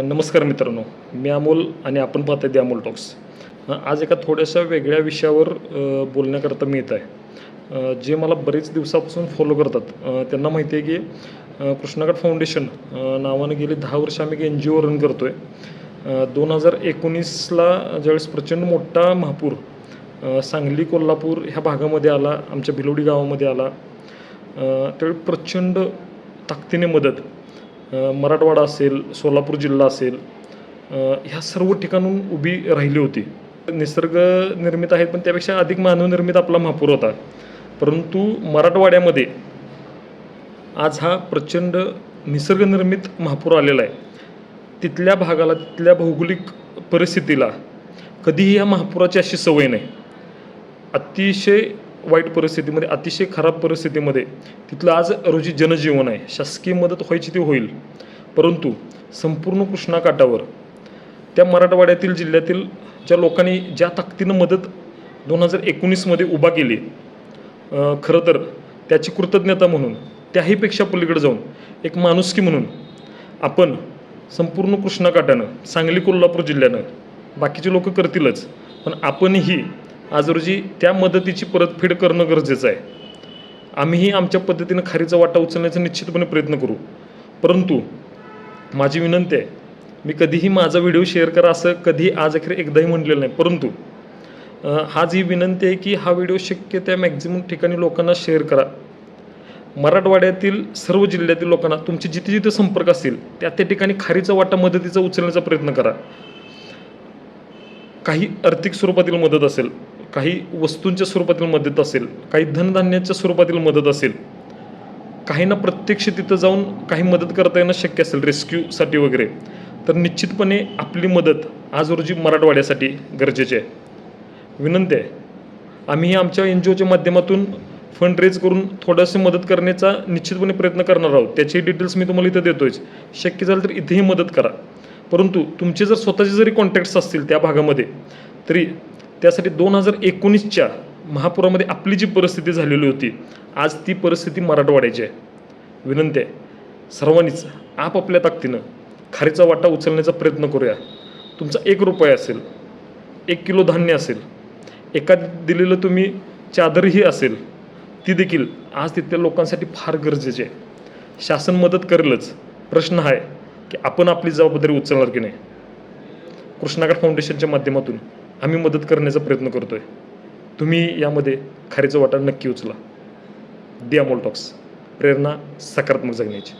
नमस्कार मित्रांनो, मी अमोल आणि आपण पाहताय दी अमोल टॉक्स. आज एका थोड्याशा वेगळ्या विषयावर बोलण्याकरता मी येत आहे. जे मला बरेच दिवसापासून फॉलो करतात त्यांना माहिती आहे की कृष्णागड फाउंडेशन नावानं गेली 10 वर्ष आम्ही एक NGO रन करतो आहे. 2019ला ज्यावेळेस प्रचंड मोठा महापूर सांगली, कोल्हापूर ह्या भागामध्ये आला, आमच्या भिलवडी गावामध्ये आला, त्यावेळी प्रचंड ताकदीने मदत मराठवाडा असेल, सोलापूर जिल्हा असेल, ह्या सर्व ठिकाणून उभी राहिली होती. निसर्ग निर्मित आहेत, पण त्यापेक्षा अधिक मानवनिर्मित आपला महापूर होता. परंतु मराठवाड्यामध्ये आज हा प्रचंड निसर्गनिर्मित महापूर आलेला आहे. तिथल्या भागाला, तिथल्या भौगोलिक परिस्थितीला कधीही या महापुराची अशी सवय नाही. अतिशय वाईट परिस्थितीमध्ये, अतिशय खराब परिस्थितीमध्ये तिथलं आज रोजी जनजीवन आहे. शासकीय मदत व्हायची ती होईल, परंतु संपूर्ण कृष्णाकाठावर त्या मराठवाड्यातील जिल्ह्यातील ज्या लोकांनी ज्या ताकदीनं मदत 2019मध्ये उभा केली, खरं तर त्याची कृतज्ञता म्हणून, त्याहीपेक्षा पलीकडे जाऊन एक माणुसकी म्हणून आपण संपूर्ण कृष्णाकाठानं, सांगली, कोल्हापूर जिल्ह्यानं, बाकीचे लोक करतीलच, पण आपणही आज रोजी त्या मदतीची परतफेड करणं गरजेचं आहे. आम्हीही आमच्या पद्धतीनं खारीचा वाटा उचलण्याचा निश्चितपणे प्रयत्न करू. परंतु माझी विनंती आहे, मी कधीही माझा व्हिडिओ शेअर करा असं कधी आज अखेर एकदाही म्हटलेलं नाही, परंतु आज ही विनंती आहे की हा व्हिडिओ शक्य त्या मॅक्झिमम ठिकाणी लोकांना शेअर करा. मराठवाड्यातील सर्व जिल्ह्यातील लोकांना तुमचे जिथे जिथे संपर्क असतील त्या ठिकाणी खारीचा वाटा मदतीचा उचलण्याचा प्रयत्न करा. काही आर्थिक स्वरूपातील मदत असेल, काही वस्तूंच्या स्वरूपातील मदत असेल, काही धनधान्याच्या स्वरूपातील मदत असेल, काहींना प्रत्यक्ष तिथं जाऊन काही मदत करता येणं शक्य असेल रेस्क्यूसाठी वगैरे, तर निश्चितपणे आपली मदत आज रोजी मराठवाड्यासाठी गरजेची आहे. विनंती आहे, आम्हीही आमच्या NGOच्या माध्यमातून फंड रेज करून थोडंसं मदत करण्याचा निश्चितपणे प्रयत्न करणार आहोत. त्याची डिटेल्स मी तुम्हाला इथं देतोयच. शक्य झालं तर इथेही मदत करा. परंतु तुमचे जर स्वतःचे जरी कॉन्टॅक्ट्स असतील त्या भागामध्ये, तरी त्यासाठी 2019च्या महापुरामध्ये आपली जी परिस्थिती झालेली होती, आज ती परिस्थिती मराठवाड्याची आहे. विनंती आहे, सर्वांनीच आपापल्या ताकदीनं खारीचा वाटा उचलण्याचा प्रयत्न करूया. तुमचा 1 रुपया असेल, 1 किलो धान्य असेल, एका दिलेलं तुम्ही चादरही असेल, ती देखील आज तिथल्या लोकांसाठी फार गरजेची आहे. शासन मदत करेलच, प्रश्न आहे की आपण आपली जबाबदारी उचलणार की नाही. कृष्णागड फाउंडेशनच्या माध्यमातून आम्ही मदत करण्याचा प्रयत्न करतोय. तुम्ही यामध्ये खारीचा वाटा नक्की उचला. दी अमोल टॉक्स, प्रेरणा सकारात्मक जगण्याची.